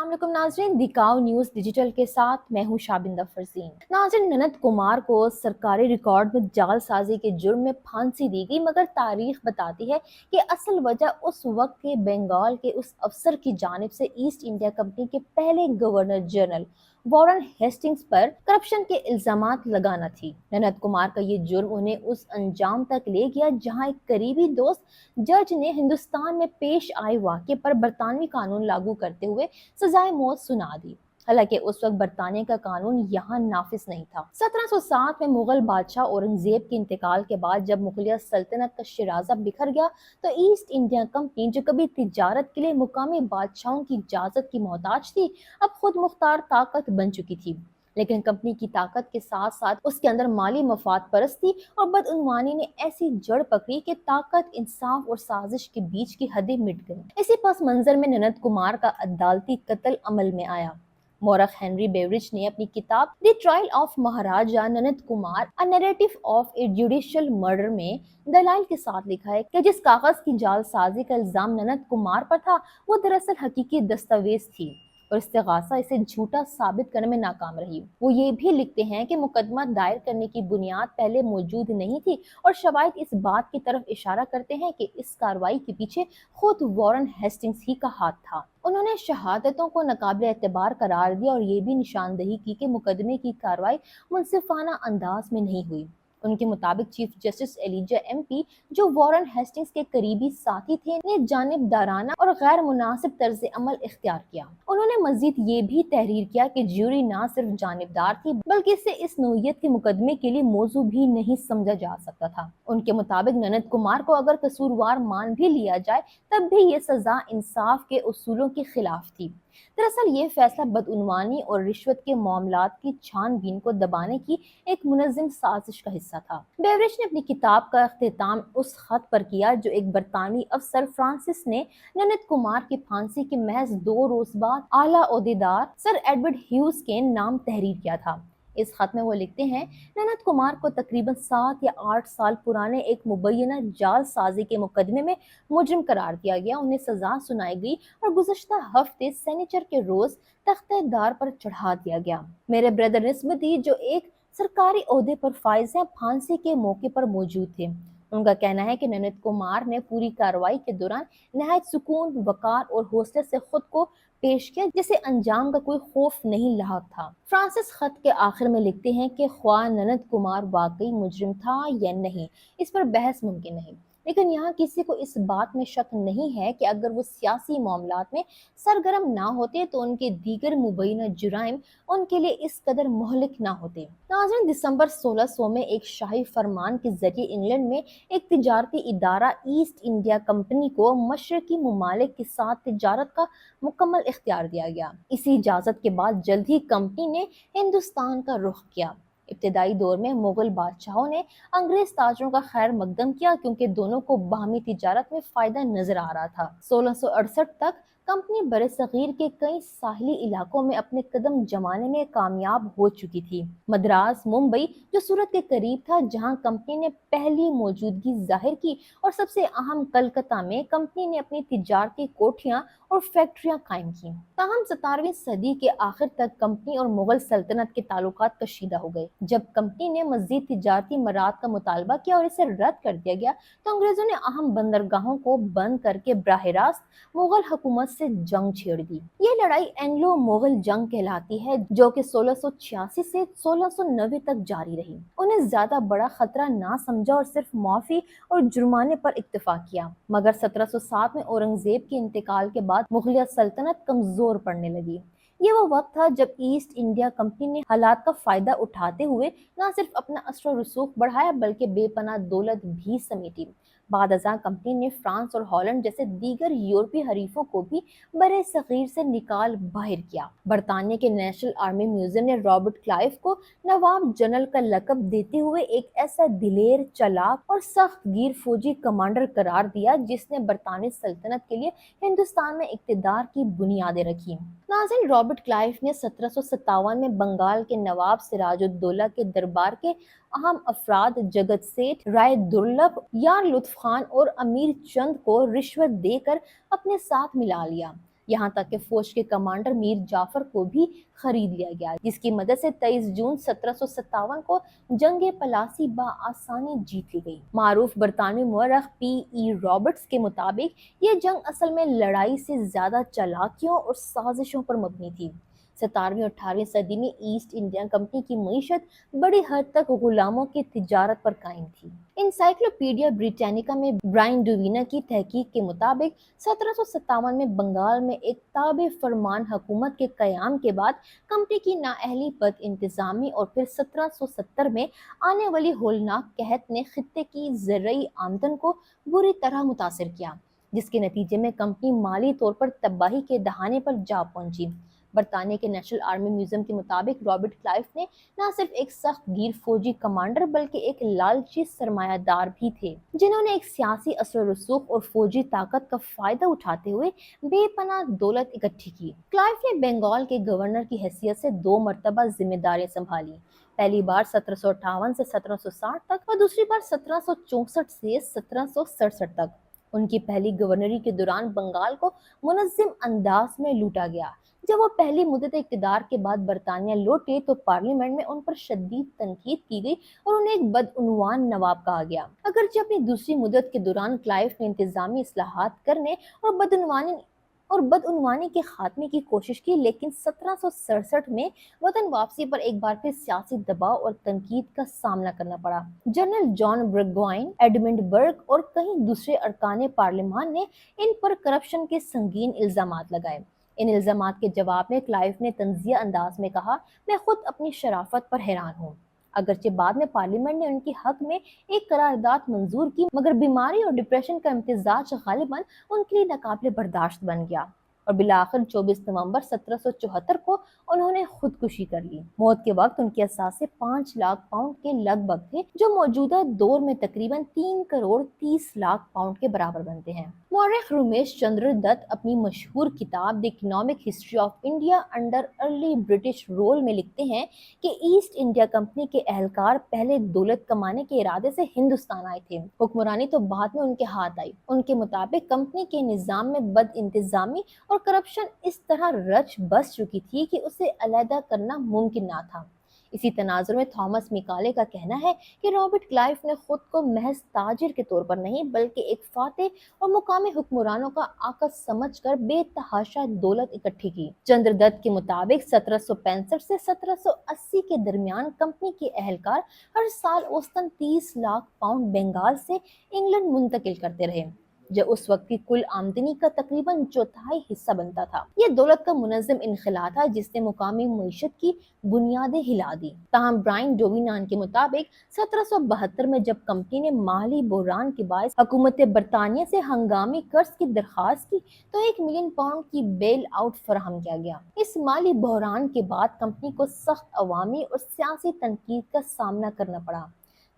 अस्सलाम वालेकुम नाज़रीन, दिखाओ न्यूज़ डिजिटल के साथ मैं हूँ शाबिंदा फरजीन। नाज़रीन, ननद कुमार को सरकारी रिकॉर्ड में जालसाजी के जुर्म में फांसी दी गई, मगर तारीख बताती है कि असल वजह उस वक्त के बंगाल के उस अफसर की जानिब से ईस्ट इंडिया कंपनी के पहले गवर्नर जनरल वॉरेन हेस्टिंग्स पर करप्शन के इल्जामात लगाना थी। ननद कुमार का ये जुर्म उन्हें उस अंजाम तक ले गया जहां एक करीबी दोस्त जज ने हिंदुस्तान में पेश आए वाक़े पर बरतानवी कानून लागू करते हुए सजाए मौत सुना दी। हालांकि उस वक्त बरतानिया का कानून यहाँ नाफिज नहीं था। 1707 में मुगल बादशाह औरंगजेब के इंतकाल के बाद जब मुगलिया सल्तनत का शिराजा बिखर गया तो ईस्ट इंडिया कंपनी, जो कभी तिजारत के लिए मुकामी बादशाहों की इजाजत की मोहताज थी, अब खुद मुख्तार ताकत बन चुकी थी। लेकिन कंपनी की ताकत के साथ साथ उसके अंदर माली मफाद परस्ती और बदउनवानी ने ऐसी जड़ पकड़ी कि ताकत, इंसाफ और साजिश के बीच की हदें मिट गईं। इसी पस मंजर में ननद कुमार का अदालती कत्ल अमल में आया। मौरख हेनरी बेवरिज ने अपनी किताब द ट्रायल ऑफ महाराजा ननद Kumar a narrative of a judicial murder में दलाइल के साथ लिखा है कि जिस कागज की जालसाजी का इल्जाम ननद कुमार पर था वो दरअसल हकीकी दस्तावेज थी और इस्तिगासा इसे झूठा साबित करने में नाकाम रही। वो ये भी लिखते हैं कि मुकदमा दायर करने की बुनियाद पहले मौजूद नहीं थी और शवाहिद इस बात की तरफ इशारा करते हैं कि इस कार्रवाई के पीछे खुद वॉरेन हेस्टिंग्स ही का हाथ था। उन्होंने शहादतों को नाकाबिल एतबार करार दिया और ये भी निशानदही की कि मुकदमे की कार्रवाई मुनसिफाना अंदाज में नहीं हुई। उनके मुताबिक चीफ जस्टिस एलिजा एमपी, जो वॉरेन हेस्टिंग्स के करीबी साथी थे, ने जानिबदाराना और गैर मुनासिब तर्ज अमल इख्तियार किया। उन्होंने मजीद ये भी तहरीर किया कि ज्यूरी न सिर्फ जानिबदार थी बल्कि इसे इस नौइयत के मुकदमे के लिए मौजू भी नहीं समझा जा सकता था। उनके मुताबिक ननद कुमार को अगर कसूरवार मान भी लिया जाए तब भी ये सजा इंसाफ के उसूलों के खिलाफ थी। दरअसल ये फैसला बदउनवानी और रिश्वत के मामलात की छानबीन को दबाने की एक मुनज़्ज़म साजिश का हिस्सा था। बेवरिज ने अपनी किताब का अख्तिताम उस खत पर किया जो एक बरतानवी अफसर फ्रांसिस ने ननद कुमार की फांसी के महज 2 रोज बाद आला ओहदेदार सर एडवर्ड ह्यूज के नाम तहरीर किया था। इस खत में वो लिखते हैं, ननद कुमार को तकरीबन 7 या 8 साल पुराने एक मुबैना जालसाजी के मुकदमे में मुजरिम करार दिया गया। उन्हें सजा सुनाई गई और गुज़श्ता हफ्ते सनीचर के रोज तख्तेदार पर चढ़ा दिया गया। मेरे ब्रदर निस्बती, जो एक सरकारी ओहदे पर फाइज हैं, फांसी के मौके पर मौजूद थे। उनका कहना है कि ननद कुमार ने पूरी कार्रवाई के दौरान नहायत सुकून, वकार और हौसले से खुद को पेश किया, जिसे अंजाम का कोई खौफ नहीं लाहक था। फ्रांसिस खत के आखिर में लिखते हैं कि ख्वाह ननद कुमार वाकई मुजरिम था या नहीं, इस पर बहस मुमकिन नहीं, लेकिन यहाँ किसी को इस बात में शक नहीं है कि अगर वो सियासी मामलात में सरगर्म ना होते तो उनके दीगर मुबैना जुराइम उनके लिए इस कदर मोहलिक ना होते। नाज़रीन, दिसंबर 1600 में एक शाही फरमान के जरिए इंग्लैंड में एक तिजारती इदारा ईस्ट इंडिया कंपनी को मशरकी मुमालिक के साथ तिजारत का मुकम्मल इख्तियार दिया गया। इसी इजाजत के बाद जल्द ही कंपनी ने हिंदुस्तान का रुख किया। इब्तदाई दौर में मुगल बादशाहों ने अंग्रेज ताजरों का खैर मकदम किया क्योंकि दोनों को बाहमी तिजारत में फायदा नजर आ रहा था। 1668 तक कंपनी बरसगीर के कई साहिली इलाकों में अपने कदम जमाने में कामयाब हो चुकी थी। मद्रास, मुंबई, जो सूरत के करीब था जहां कंपनी ने पहली मौजूदगी जाहिर की, और सबसे अहम कलकत्ता में कंपनी ने अपनी तिजारती कोठियां और फैक्ट्रियां कायम की। ताहम 17वीं सदी के आखिर तक कंपनी और मुगल सल्तनत के ताल्लुकात कशीदा हो गए। जब कंपनी ने मजीद तिजारती मराद का मुतालबा किया और इसे रद्द कर दिया गया तो अंग्रेजों ने अहम बंदरगाहों को बंद करके बराह रास्त मुगल हुकूमत से जंग छेड़ दी। ये लड़ाई एंग्लो मुगल जंग कहलाती है, जो कि 1686 से 1690 तक जारी रही। उन्हें ज्यादा बड़ा खतरा ना समझा और सिर्फ माफी और जुर्माने पर इक्तफा किया, मगर 1707 में औरंगजेब के इंतकाल के बाद मुगलिया सल्तनत कमजोर पड़ने लगी। ये वो वक्त था जब ईस्ट इंडिया कंपनी ने हालात का फायदा उठाते हुए न सिर्फ अपना असर रसूख बढ़ाया बल्कि बेपनाह दौलत भी समेटी। बाद अज़ां कंपनी ने फ्रांस और हॉलैंड जैसे दीगर यूरोपीय हरीफों को भी बरे सगीर से निकाल बाहर किया। बरतानिया के नेशनल आर्मी म्यूजियम ने रॉबर्ट क्लाइव को नवाब जनरल का लकब देते हुए एक ऐसा दिलेर, चालाक और सख्त गिर फौजी कमांडर करार दिया जिसने बरतानी सल्तनत के लिए हिंदुस्तान में इक्तदार की बुनियादें रखी। नाज़रीन, रॉबर्ट क्लाइव ने 1757 में बंगाल के नवाब सिराजुद्दौला के दरबार के अहम अफराद जगत सेठ, राय दुर्लभ, यार लुत्फ खान और अमीर चंद को रिश्वत देकर अपने साथ मिला लिया। यहाँ तक कि फौज के कमांडर मीर जाफर को भी खरीद लिया गया, जिसकी मदद से 23 जून 1757 को जंग पलासी बआसानी जीत ली गई। मारूफ बरतानवी मुअर्रिख P.E. रॉबर्ट्स के मुताबिक ये जंग असल में लड़ाई से ज्यादा चालाकियों और साजिशों पर मबनी थी। 17वीं और 18वीं सदी में ईस्ट इंडिया कंपनी की मईशत बड़ी हद तक गुलामों की तिजारत पर कायम थी। इंसाइक्लोपीडिया ब्रिटानिका में ब्रायन डुवीना की तहकीक के मुताबिक 1757 में बंगाल में एक ताबे फरमान हुकूमत के कयाम के बाद कंपनी की नाअहली, बद इंतजामी और फिर 1770 में आने वाली होलनाक कहत ने खित्ते की ज़रई आमदन को बुरी तरह मुतासिर किया, जिसके नतीजे में कंपनी माली तौर पर तबाही के दहाने पर जा पहुंची। बरतानिया के नेशनल आर्मी म्यूजियम के मुताबिक रॉबर्ट क्लाइव ने न सिर्फ एक सख्त गिर फौजी कमांडर बल्कि एक लालची सरमायादार भी थे, जिन्होंने एक सियासी असर रसूख और फौजी ताकत का फायदा उठाते हुए बेपनाह दौलत इकट्ठी की। क्लाइव ने बंगाल के गवर्नर की हैसियत से 2 मरतबा जिम्मेदारियां संभाली, पहली बार 1758 से 1760 तक और दूसरी बार 1764 से 1767 तक। उनकी पहली गवर्नरी के दौरान बंगाल को मुनज़्ज़म अंदाज में लूटा गया। जब वो पहली मुद्दत इक़्तिदार के बाद बरतानिया लौटे तो पार्लियामेंट में उन पर शदीद तनकीद की गई और उन्हें एक बदउनवान नवाब कहा गया। अगरचे अपनी दूसरी मुद्दत के दौरान क्लाइव ने इंतजामी इस्लाहात करने और बदउनवानी के खात्मे की कोशिश की, लेकिन 1767 में वतन वापसी पर एक बार फिर सियासी दबाव और तनकीद का सामना करना पड़ा। जनरल जॉन ब्रगवाइन, एडमंड बर्ग और कई दूसरे अरकान पार्लियामान ने इन पर करप्शन के संगीन इल्जामात लगाए। इन इल्जामात के जवाब में क्लाइव ने तंजिया अंदाज में कहा, मैं खुद अपनी शराफत पर हैरान हूँ। अगरचे बाद में पार्लियामेंट ने उनके हक में एक करारदाद मंजूर की, मगर बीमारी और डिप्रेशन का इम्तिजाज गालिबन उनके लिए नाकाबिले बर्दाश्त बन गया और बिलाखिर 24 नवंबर 1774 को उन्होंने खुदकुशी कर ली। मौत के वक्त उनके असासे 5 लाख पाउंड के लगभग थे, जो मौजूदा दौर में तकरीबन 3 करोड़ 30 लाख पाउंड के बराबर बनते हैं। मौर्रिख रमेश चंद्र दत्त अपनी मशहूर किताब the economic history of India under early British rule में लिखते हैं कि ईस्ट इंडिया कंपनी के एहलकार पहले दौलत कमाने के इरादे से हिंदुस्तान आए थे, हुक्मरानी तो बाद में उनके हाथ आई। उनके मुताबिक कंपनी के निजाम में बद इंतजामी और करप्शन इस तरह रच बस चुकी थी कि उसे अलहदा करना मुमकिन ना था। इसी तनाजुर में थॉमस मिकाले का कहना है कि रॉबर्ट क्लाइव ने खुद को महज ताजिर के तौर पर नहीं बल्कि एक फातेह और मुकामी हुक्मरानों का आका समझकर बेतहाशा दौलत इकट्ठी की। चंद्रदत्त के मुताबिक 1765 से 1780 के दरमियान कंपनी के एहलकार हर साल औसतन 30 लाख पाउंड बंगाल से इंग्लैंड मुंतकिल करते रहे, जो उस वक्त की कुल आमदनी का तकरीबन चौथाई हिस्सा बनता था। यह दौलत का मुनज़्ज़म इनखला था जिसने मुकामी मईशत की बुनियादें हिला दी। ताहम ब्रायन डोविनान के मुताबिक 1772 में जब कंपनी ने माली बहरान के बायस हुकूमत बरतानिया से हंगामी कर्ज की दरख्वास्त की तो 1 मिलियन पाउंड की बेल आउट फराहम किया गया। इस माली बहरान के बाद कंपनी को सख्त अवामी और सियासी तनकीद का सामना करना पड़ा।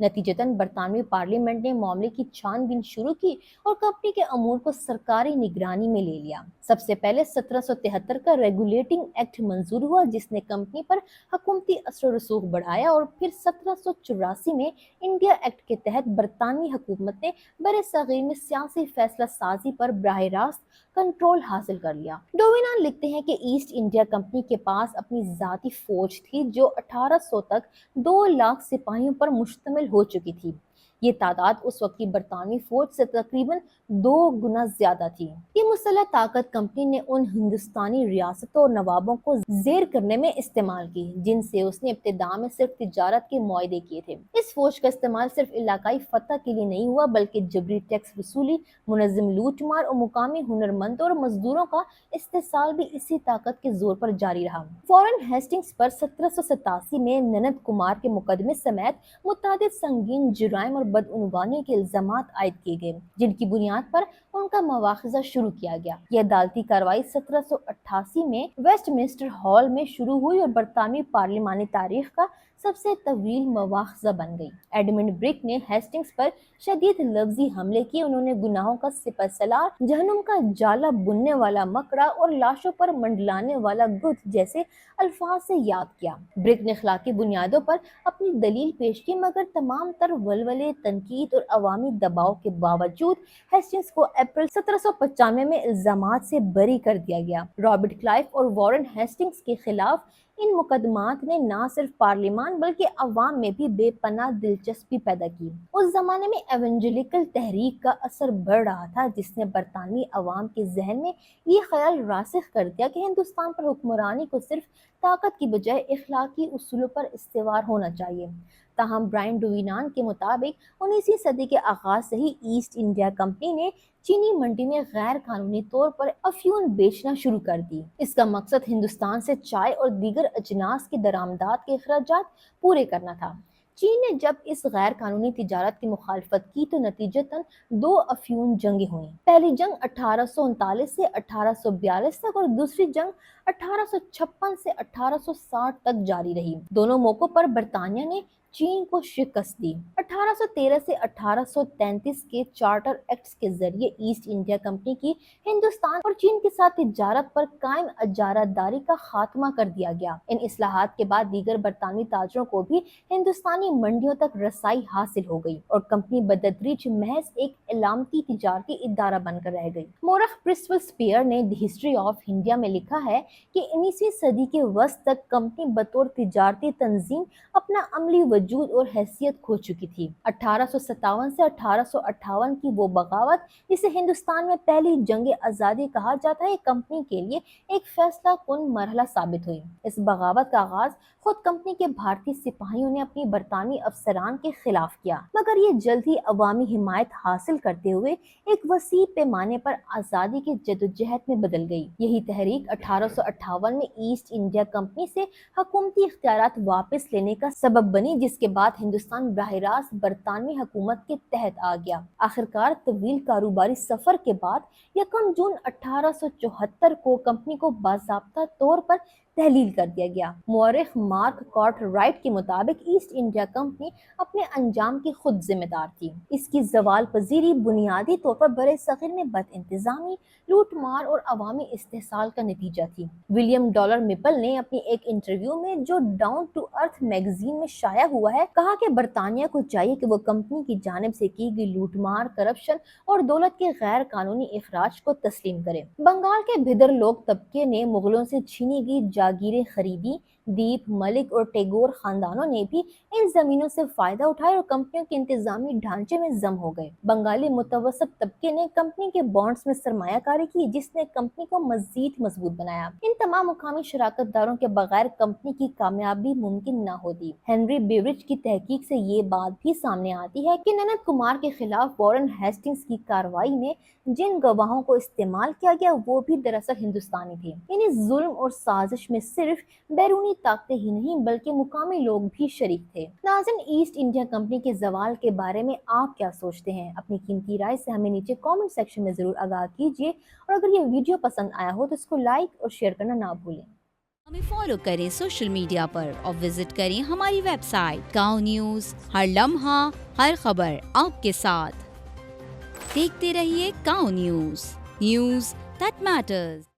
नतीजतन बरतानवी पार्लियामेंट ने मामले की छानबीन शुरू की और कंपनी के अमूर को सरकारी निगरानी में ले लिया। सबसे पहले 1773 का रेगुलेटिंग एक्ट मंजूर हुआ, जिसने कंपनी पर हुकूमती असर रसूख बढ़ाया और फिर 1784 में इंडिया एक्ट के तहत बरतानवी हुकूमत ने बरे सगीर में सियासी फैसला साजी पर बराह रास्त कंट्रोल हासिल कर लिया। डोविनान लिखते हैं कि ईस्ट इंडिया कंपनी के पास अपनी जाती फौज थी जो 1800 तक 2 लाख सिपाहियों पर मुश्तमिल हो चुकी थी। ये तादाद उस वक्त की बरतानवी फौज से तकरीबन 2 गुना ज्यादा थी। ये मुसल्लह ताकत कंपनी ने उन हिंदुस्तानी रियासतों और नवाबों को जेर करने में इस्तेमाल की जिनसे उसने इब्तिदा में सिर्फ तिजारत के मुआहदे किए थे। इस फौज का इस्तेमाल सिर्फ इलाकाई फतह के लिए नहीं हुआ बल्कि जबरी टैक्स वसूली, मुनज़्ज़म लूटमार और मुकामी हुनरमंदों और मजदूरों का इस्तेसाल भी इसी ताकत के जोर पर जारी रहा। वॉरेन हेस्टिंग्स पर 1787 में ननद कुमार के मुकदमे समेत मुतादिद संगीन जुराइम और बदउनवानी के इल्जामात आयद किए गए, जिनकी बुनियाद पर उनका मवाखिजा शुरू किया गया। यह अदालती कार्रवाई 1788 में वेस्टमिंस्टर हॉल में शुरू हुई और बरतानवी पार्लिमानी तारीख का सबसे तवील मवाखिजा बन गई। एडमंड ब्रिक ने हेस्टिंग्स पर शदीद लफ्जी हमले किए। उन्होंने गुनाहों का सिपहसालार, जहन्नुम का जाला बुनने वाला मकड़ा और लाशों पर मंडलाने वाला गुद जैसे अल्फाज से याद किया। ब्रिक ने अखलाकी बुनियादों पर अपनी दलील पेश की, मगर तमाम तर वलवले تنقید اور عوامی دباؤ کے باوجود ہیسٹنگز کو اپریل 1795 میں الزامات سے بری کر دیا گیا۔ رابرٹ کلائف اور وارن ہیسٹنگز کے خلاف ان مقدمات نے نہ صرف پارلیمان بلکہ عوام میں بھی بے پناہ دلچسپی پیدا کی۔ اس زمانے میں ایونجیلیکل تحریک کا اثر بڑھ رہا تھا، جس نے برطانوی عوام کے ذہن میں یہ خیال راسخ کر دیا کہ ہندوستان پر حکمرانی کو صرف طاقت کی بجائے اخلاقی اصولوں پر استوار ہونا چاہیے۔ تاہم برائن ڈوینان کے مطابق 19ویں صدی کے آغاز سے ہی ایسٹ انڈیا کمپنی نے چینی منڈی میں غیر قانونی طور پر افیون بیچنا شروع کر دی۔ اس کا مقصد ہندوستان سے چائے اور دیگر اجناس کے درآمدات کے اخراجات پورے کرنا تھا۔ چین نے جب اس غیر قانونی تجارت کی مخالفت کی تو نتیجتاً 2 افیون جنگیں ہوئیں۔ پہلی جنگ 1839 سے 1842 تک اور دوسری جنگ 1856 سے 1860 تک جاری رہی۔ دونوں موقعوں پر برطانیہ نے چین کو شکست دی۔ 1813 سے 1833 کے چارٹر ایکٹس کے ذریعے ایسٹ انڈیا کمپنی کی ہندوستان اور چین کے ساتھ تجارت پر قائم اجارہ داری کا خاتمہ کر دیا گیا۔ ان اصلاحات کے بعد دیگر برطانوی تاجروں کو بھی ہندوستانی منڈیوں تک رسائی حاصل ہو گئی اور کمپنی بتدریج محض ایک علامتی تجارتی ادارہ بن کر رہ گئی۔ مورخ پرسول سپیئر نے دی ہسٹری آف انڈیا میں لکھا ہے کہ 19ویں صدی کے وسط تک کمپنی بطور تجارتی تنظیم اپنا عملی وجود اور حیثیت کھو چکی تھی۔ 1857 سے 1858 کی وہ بغاوت جسے ہندوستان میں پہلی جنگ آزادی کہا جاتا ہے، کمپنی کے لیے ایک فیصلہ کن مرحلہ ثابت ہوئی۔ اس بغاوت کا آغاز خود کمپنی کے بھارتی سپاہیوں نے اپنی برطانوی افسران کے خلاف کیا، مگر یہ جلد ہی عوامی حمایت حاصل کرتے ہوئے ایک وسیع پیمانے پر آزادی کی جدوجہد میں بدل گئی۔ یہی تحریک 1858 میں ایسٹ انڈیا کمپنی سے حکومتی اختیارات واپس لینے کا سبب بنی، جس کے بعد ہندوستان براہ راست برطانوی حکومت کے تحت آ گیا۔ آخرکار طویل کاروباری سفر کے بعد 1 جون 1874 کو کمپنی کو باضابطہ طور پر تحلیل کر دیا گیا۔ مورخ مارک کارٹ رائٹ کے مطابق ایسٹ انڈیا کمپنی اپنے انجام کی خود ذمہ دار تھی۔ اس کی زوال پذیری بنیادی طور پر برِ صغیر میں بد انتظامی، لوٹ مار اور عوامی استحصال کا نتیجہ تھی۔ ولیم ڈالر میپل نے اپنی ایک انٹرویو میں جو ڈاؤن ٹو ارتھ میگزین میں شائع ہوا ہے کہا کہ برطانیہ کو چاہیے کہ وہ کمپنی کی جانب سے کی گئی لوٹ مار، کرپشن اور دولت کے غیر قانونی اخراج کو تسلیم کرے۔ بنگال کے بھدر لوگ طبقے نے مغلوں سے چھینی گئی جاگیریں خریدی۔ دیپ، ملک اور ٹیگور خاندانوں نے بھی ان زمینوں سے فائدہ اٹھایا اور کمپنیوں کے انتظامی ڈھانچے میں ضم ہو گئے۔ بنگالی متوسط طبقے نے کمپنی کے بانڈز میں سرمایہ کاری کی، جس نے کمپنی کو مزید مضبوط بنایا۔ ان تمام مقامی شراکت داروں کے بغیر کمپنی کی کامیابی ممکن نہ ہوتی۔ ہنری بیوریج کی تحقیق سے یہ بات بھی سامنے آتی ہے کہ نند کمار کے خلاف وارن ہیسٹنگز کی کارروائی میں جن گواہوں کو استعمال کیا گیا وہ بھی دراصل ہندوستانی تھے۔ یعنی ظلم اور سازش میں صرف بیرونی طاقتیں ہی نہیں بلکہ مقامی لوگ بھی شریک تھے۔ ناظرین، ایسٹ انڈیا کمپنی کے زوال کے بارے میں آپ کیا سوچتے ہیں؟ اپنی قیمتی رائے سے ہمیں نیچے کامنٹ سیکشن میں ضرور آگاہ کیجیے، اور اگر یہ ویڈیو پسند آیا ہو تو اس کو لائک اور شیئر کرنا نہ بھولیں۔ ہمیں فالو کریں سوشل میڈیا پر اور وزٹ کریں ہماری ویب سائٹ گاؤں نیوز، ہر لمحہ ہر خبر آپ کے ساتھ۔ دیکھتے رہیے گاؤں نیوز، نیوز دیٹ میٹرز۔